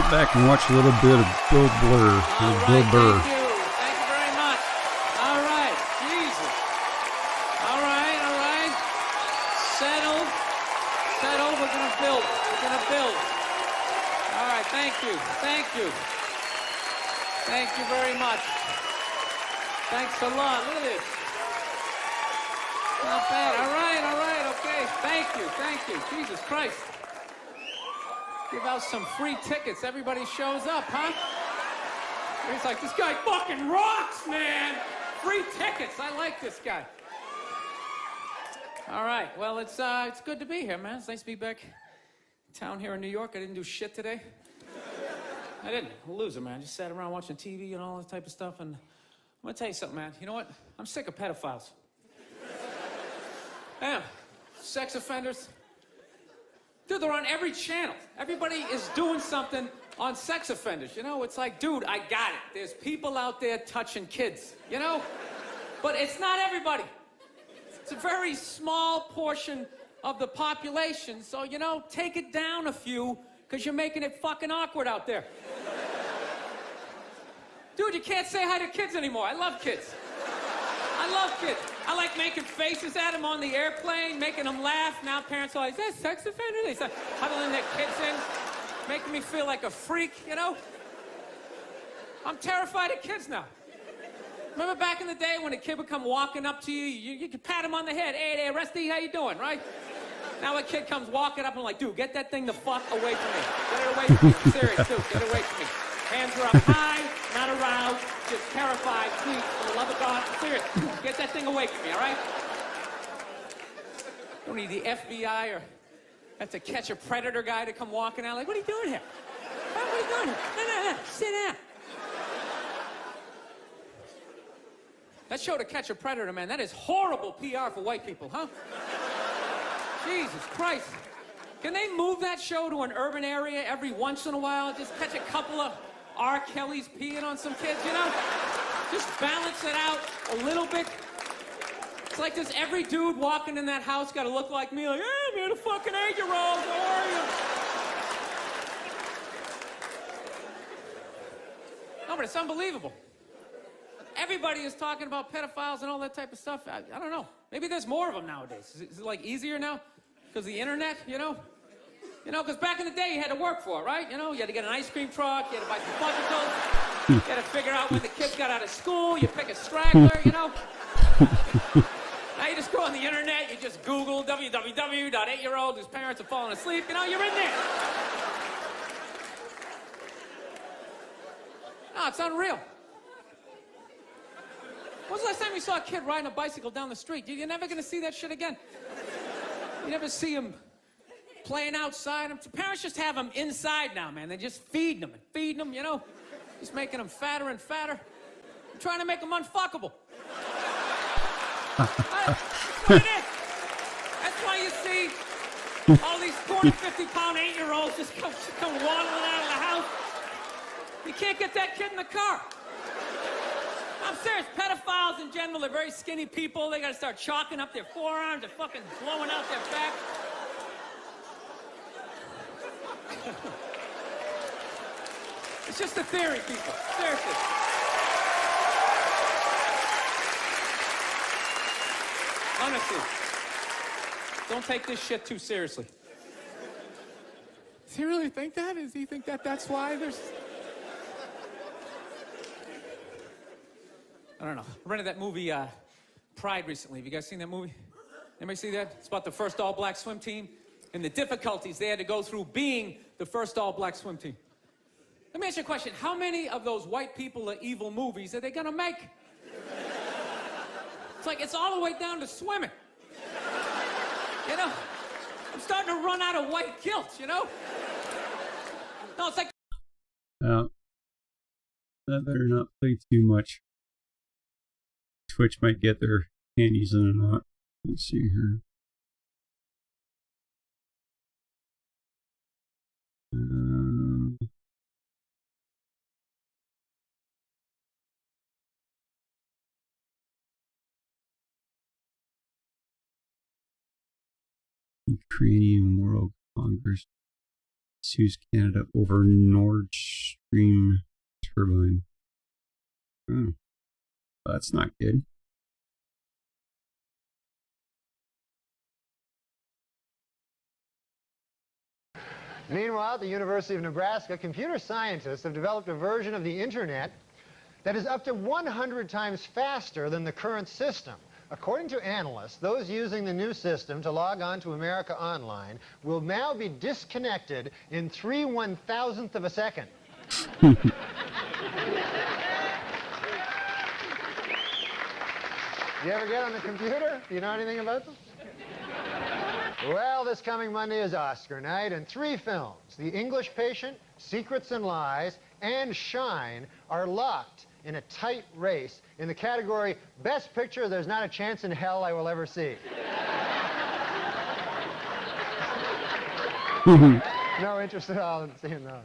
sit back and watch a little bit of Bill Blur. Bill Burr. Thank you. Thank you very much. All right. Jesus. All right. All right. Settle. Settle. We're going to build. We're going to build. All right. Thank you. Thank you. Thank you very much. Thanks a lot. Look at this. Not bad. All right. All right. Okay. Thank you. Thank you. Jesus Christ. Give out some free tickets. Everybody shows up, huh? It's like, this guy fucking rocks, man. Free tickets. I like this guy. All right. Well, it's good to be here, man. It's nice to be back in town here in New York. I didn't do shit today. I didn't. I'm a loser, man. Just sat around watching TV and all that type of stuff. And I'm going to tell you something, man. You know what? I'm sick of pedophiles. Yeah. Sex offenders. Dude, they're on every channel. Everybody is doing something on sex offenders. You know, it's like, dude, I got it. There's people out there touching kids, you know? But it's not everybody. It's a very small portion of the population. So, you know, take it down a few, because you're making it fucking awkward out there. Dude, you can't say hi to kids anymore. I love kids. I love kids. I like making faces at them on the airplane, making them laugh. Now parents are like, is that a sex offender? They start huddling their kids in, making me feel like a freak, you know? I'm terrified of kids now. Remember back in the day when a kid would come walking up to you, you could pat him on the head. Hey there, Rusty, how you doing, right? Now a kid comes walking up and I'm like, dude, get that thing the fuck away from me. Get it away from me. I'm serious, dude, get it away from me. Hands are up high, not aroused, just terrified, please, for the love of God, I'm serious. Get that thing away from me, all right? Don't need the FBI or have to catch a predator guy to come walking out. Like, what are you doing here? What are you doing here? No, sit down. That show To Catch a Predator, man, that is horrible PR for white people, huh? Jesus Christ. Can they move that show to an urban area every once in a while? Just catch a couple of R. Kelly's peeing on some kids, you know? Just balance it out a little bit. It's like, does every dude walking in that house got to look like me? Like, hey, man, a fucking 8-year-old, how are you? No, but it's unbelievable. Everybody is talking about pedophiles and all that type of stuff. I don't know. Maybe there's more of them nowadays. Is it like easier now? Because the internet, you know? You know, because back in the day, you had to work for it, right? You know, you had to get an ice cream truck, you had to buy some fudgicles, you had to figure out when the kids got out of school, you pick a straggler, you know? Now you just go on the internet, you just Google www.8-year-old whose parents are falling asleep, you know, you're in there. No, it's unreal. When was the last time you saw a kid riding a bicycle down the street? You're never going to see that shit again. You never see him playing outside. Parents just have them inside now, man. They're just feeding them and feeding them, you know? Just making them fatter and fatter. I'm trying to make them unfuckable. That's what it is. That's why you see all these 250-pound 8-year-olds just come waddling out of the house. You can't get that kid in the car. I'm serious. Pedophiles in general are very skinny people. They got to start chalking up their forearms. They're fucking blowing out their back. It's just a theory, people. Seriously. Honestly. Don't take this shit too seriously. Does he really think that? Does he think that that's why there's... I don't know. I rented that movie, Pride, recently. Have you guys seen that movie? Anybody see that? It's about the first all-black swim team and the difficulties they had to go through being the first all-black swim team. Let me ask you a question. How many of those white people are evil movies are they gonna make? It's like, it's all the way down to swimming. You know? I'm starting to run out of white guilt, you know? No, it's like... That better not play too much. Twitch might get their handies in a knot. Let's see here. Ukrainian World Congress sues Canada over Nord Stream turbine. Oh, well, that's not good. Meanwhile, at the University of Nebraska, computer scientists have developed a version of the internet that is up to 100 times faster than the current system. According to analysts, those using the new system to log on to America Online will now be disconnected in 3/1000th of a second. You ever get on the computer? Do you know anything about them? Well, this coming Monday is Oscar night, and 3 films, The English Patient, Secrets and Lies, and Shine, are locked in a tight race in the category Best Picture There's Not a Chance in Hell I Will Ever See. No interest at all in seeing those.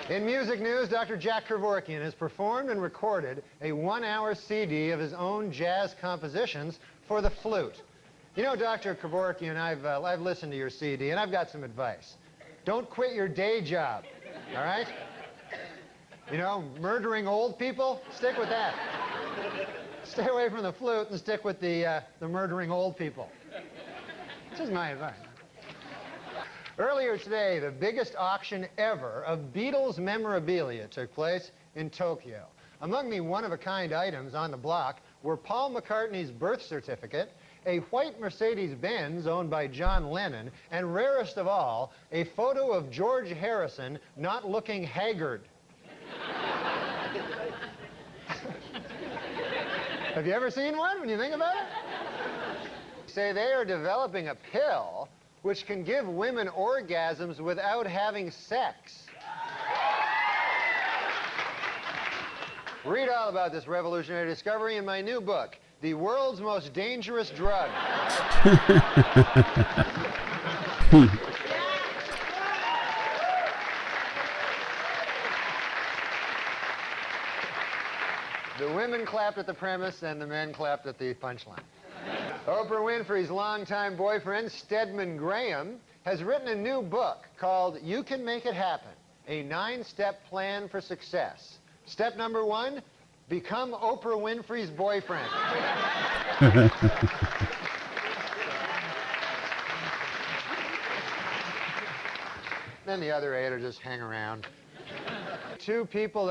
In music news, Dr. Jack Kevorkian has performed and recorded a 1-hour CD of his own jazz compositions for the flute. You know, Dr. Kevorkian, I've listened to your CD, and I've got some advice. Don't quit your day job, all right? You know, murdering old people, stick with that. Stay away from the flute and stick with the murdering old people. This is my advice. Earlier today, the biggest auction ever of Beatles memorabilia took place in Tokyo. Among the one-of-a-kind items on the block were Paul McCartney's birth certificate, a white Mercedes-Benz owned by John Lennon, and rarest of all, a photo of George Harrison not looking haggard. Have you ever seen one when you think about it? Say they are developing a pill which can give women orgasms without having sex. Read all about this revolutionary discovery in my new book, The World's Most Dangerous Drug. The women clapped at the premise and the men clapped at the punchline. Oprah Winfrey's longtime boyfriend, Stedman Graham, has written a new book called You Can Make It Happen, a 9-step plan for success. Step number 1, become Oprah Winfrey's boyfriend. Then the other 8 are just hang around. Two people.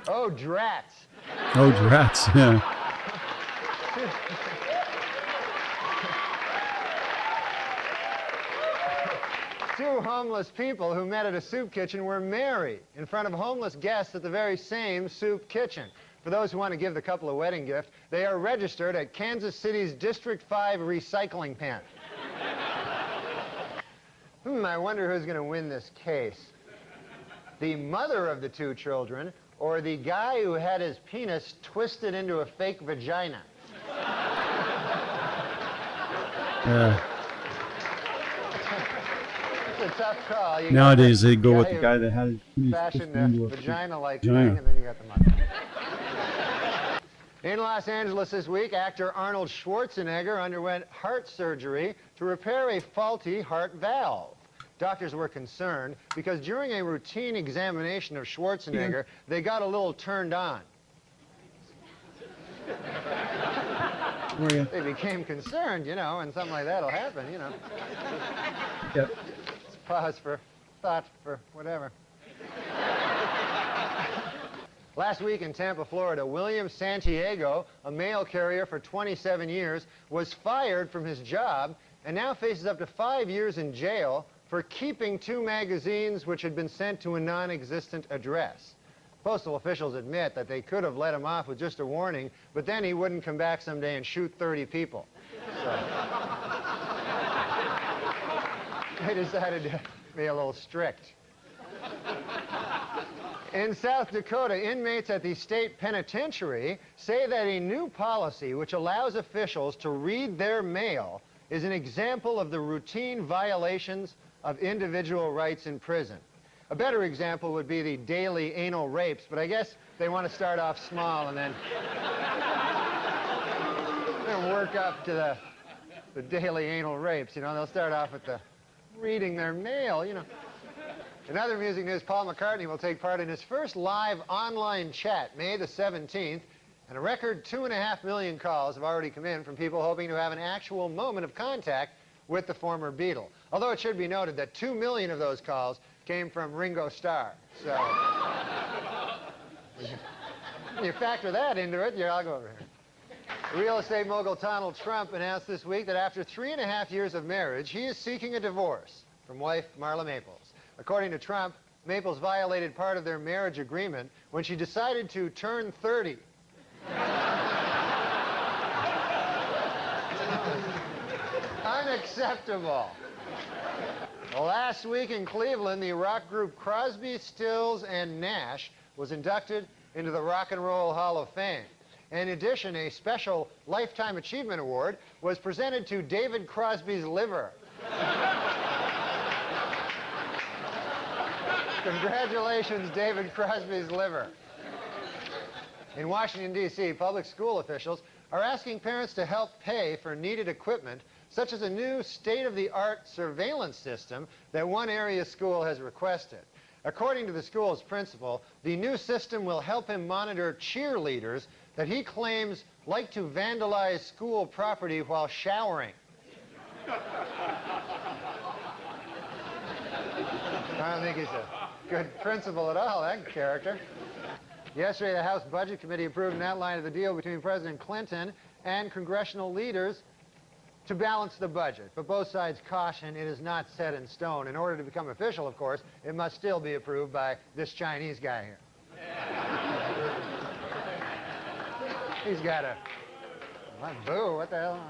Oh, drats. Oh, drats, yeah. Two homeless people who met at a soup kitchen were married in front of homeless guests at the very same soup kitchen. For those who want to give the couple a wedding gift, they are registered at Kansas City's District 5 recycling pen. I wonder who's going to win this case. The mother of the 2 children, or the guy who had his penis twisted into a fake vagina. It's a tough call. Nowadays, they go with the guy that had his penis fashion twisted into a vagina-like vagina. thing, and then you got the mother. In Los Angeles this week, actor Arnold Schwarzenegger underwent heart surgery to repair a faulty heart valve. Doctors were concerned because during a routine examination of Schwarzenegger, they got a little turned on. They became concerned, you know, and something like that will happen, you know. Yep. Let's pause for thought for whatever. Last week in Tampa, Florida, William Santiago, a mail carrier for 27 years, was fired from his job and now faces up to 5 years in jail for keeping 2 magazines which had been sent to a non-existent address. Postal officials admit that they could have let him off with just a warning, but then he wouldn't come back someday and shoot 30 people. So they decided to be a little strict. In South Dakota, inmates at the state penitentiary say that a new policy which allows officials to read their mail is an example of the routine violations of individual rights in prison. A better example would be the daily anal rapes, but I guess they want to start off small and then work up to the daily anal rapes. You know, they'll start off with the reading their mail, you know. In other music news, Paul McCartney will take part in his first live online chat, May the 17th, and a record 2.5 million calls have already come in from people hoping to have an actual moment of contact with the former Beatle. Although it should be noted that 2 million of those calls came from Ringo Starr. So, you factor that into it, yeah, I'll go over here. Real estate mogul Donald Trump announced this week that after 3.5 years of marriage, he is seeking a divorce from wife Marla Maples. According to Trump, Maples violated part of their marriage agreement when she decided to turn 30. Unacceptable. Well, last week in Cleveland, the rock group Crosby, Stills, and Nash was inducted into the Rock and Roll Hall of Fame. In addition, a special Lifetime Achievement Award was presented to David Crosby's liver. Congratulations, David Crosby's liver. In Washington, D.C., public school officials are asking parents to help pay for needed equipment, such as a new state-of-the-art surveillance system that one area school has requested. According to the school's principal, the new system will help him monitor cheerleaders that he claims like to vandalize school property while showering. I don't think he's a good principal at all, that character. Yesterday, the House Budget Committee approved an outline of the deal between President Clinton and congressional leaders to balance the budget. But both sides caution it is not set in stone. In order to become official, of course, it must still be approved by this Chinese guy here. He's got a... What, boo, what the hell?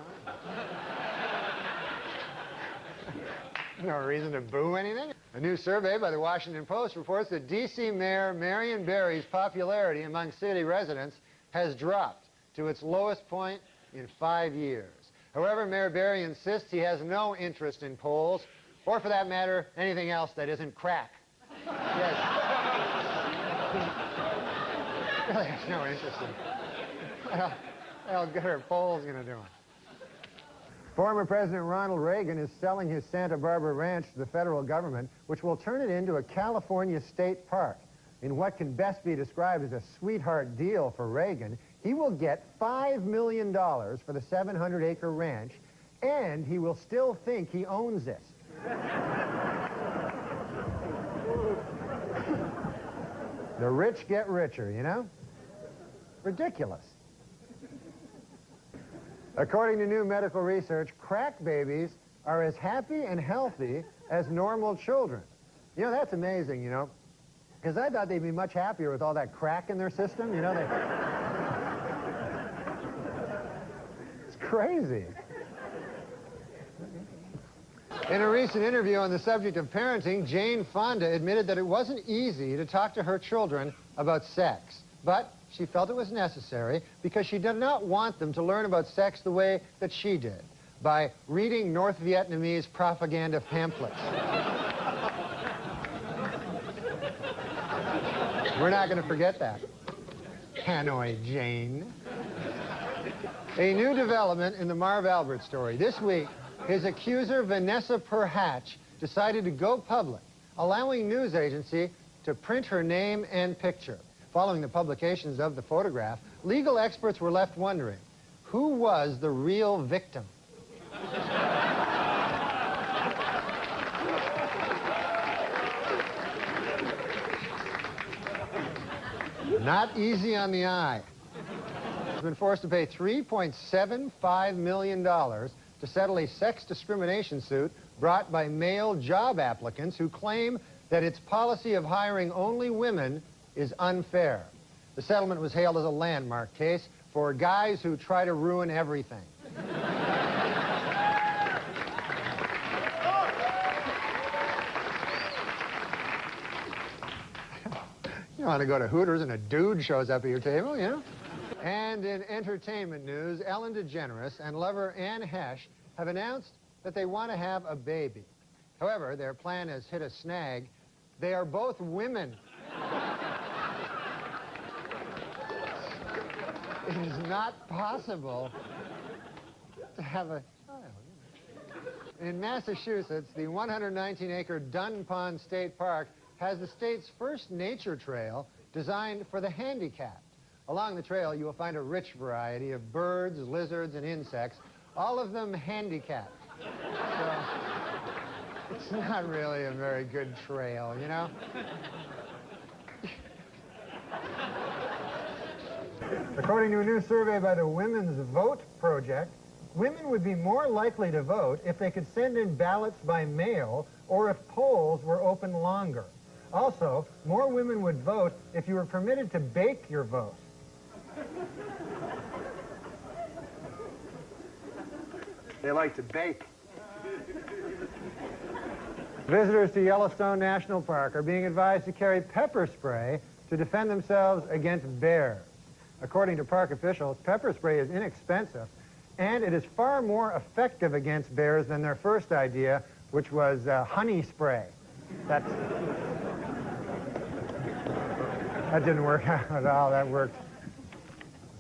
No reason to boo anything. A new survey by the Washington Post reports that D.C. Mayor Marion Barry's popularity among city residents has dropped to its lowest point in 5 years. However, Mayor Barry insists he has no interest in polls, or for that matter, anything else that isn't crack. Yes. Really has no interest in how good are polls going to do him? Former President Ronald Reagan is selling his Santa Barbara ranch to the federal government, which will turn it into a California state park. In what can best be described as a sweetheart deal for Reagan, he will get $5 million for the 700-acre ranch, and he will still think he owns it. The rich get richer, you know? Ridiculous. According to new medical research, crack babies are as happy and healthy as normal children. You know, that's amazing, you know, because I thought they'd be much happier with all that crack in their system, you know. It's crazy. In a recent interview on the subject of parenting, Jane Fonda admitted that it wasn't easy to talk to her children about sex, but she felt it was necessary because she did not want them to learn about sex the way that she did, by reading North Vietnamese propaganda pamphlets. We're not going to forget that. Hanoi Jane. A new development in the Marv Albert story. This week, his accuser, Vanessa Perhatch, decided to go public, allowing news agency to print her name and picture. Following the publications of the photograph, legal experts were left wondering, who was the real victim? Not easy on the eye. Has been forced to pay $3.75 million to settle a sex discrimination suit brought by male job applicants who claim that its policy of hiring only women is unfair. The settlement was hailed as a landmark case for guys who try to ruin everything. You want to go to Hooters and a dude shows up at your table, you know? And in entertainment news, Ellen DeGeneres and lover Anne Hesh have announced that they want to have a baby. However, their plan has hit a snag. They are both women. It is not possible to have a child. In Massachusetts, the 119-acre Dun Pond State Park has the state's first nature trail designed for the handicapped. Along the trail, you will find a rich variety of birds, lizards, and insects, all of them handicapped. So, it's not really a very good trail, you know? According to a new survey by the Women's Vote Project, women would be more likely to vote if they could send in ballots by mail or if polls were open longer. Also, more women would vote if you were permitted to bake your vote. They like to bake. Visitors to Yellowstone National Park are being advised to carry pepper spray to defend themselves against bears. According to park officials, pepper spray is inexpensive, and it is far more effective against bears than their first idea, which was honey spray. That didn't work out at all. That worked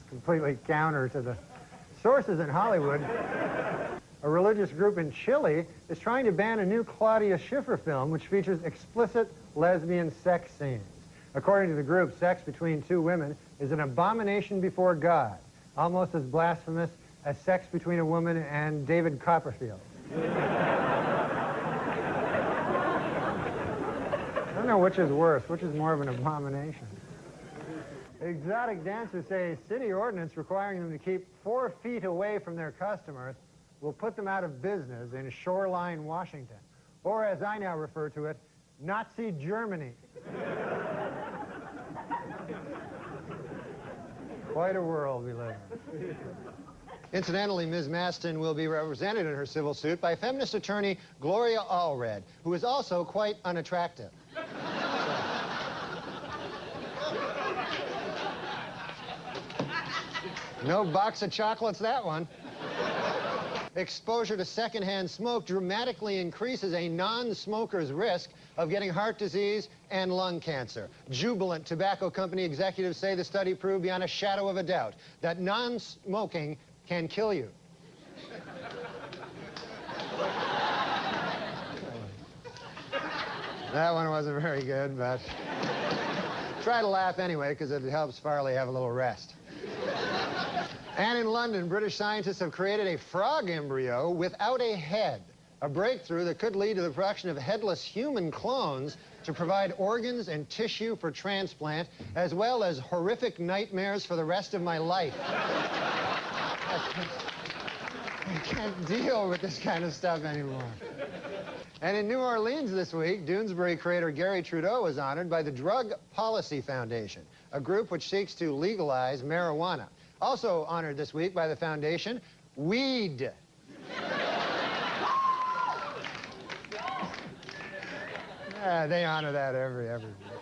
completely counter to the sources in Hollywood. A religious group in Chile is trying to ban a new Claudia Schiffer film which features explicit lesbian sex scenes. According to the group, sex between two women is an abomination before God, almost as blasphemous as sex between a woman and David Copperfield. I don't know which is worse, which is more of an abomination. Exotic dancers say a city ordinance requiring them to keep 4 feet away from their customers will put them out of business in Shoreline, Washington. Or, as I now refer to it, Nazi Germany. Quite a world we live in. Incidentally, Ms. Maston will be represented in her civil suit by feminist attorney Gloria Allred, who is also quite unattractive. No box of chocolates, that one. Exposure to secondhand smoke dramatically increases a non-smoker's risk of getting heart disease and lung cancer. Jubilant tobacco company executives say the study proved beyond a shadow of a doubt that non-smoking can kill you. That one wasn't very good, but try to laugh anyway, because it helps Farley have a little rest. And in London, British scientists have created a frog embryo without a head, a breakthrough that could lead to the production of headless human clones to provide organs and tissue for transplant, as well as horrific nightmares for the rest of my life. I can't deal with this kind of stuff anymore. And in New Orleans this week, Doonesbury creator Gary Trudeau was honored by the Drug Policy Foundation, a group which seeks to legalize marijuana. Also honored this week by the foundation, weed. They honor that every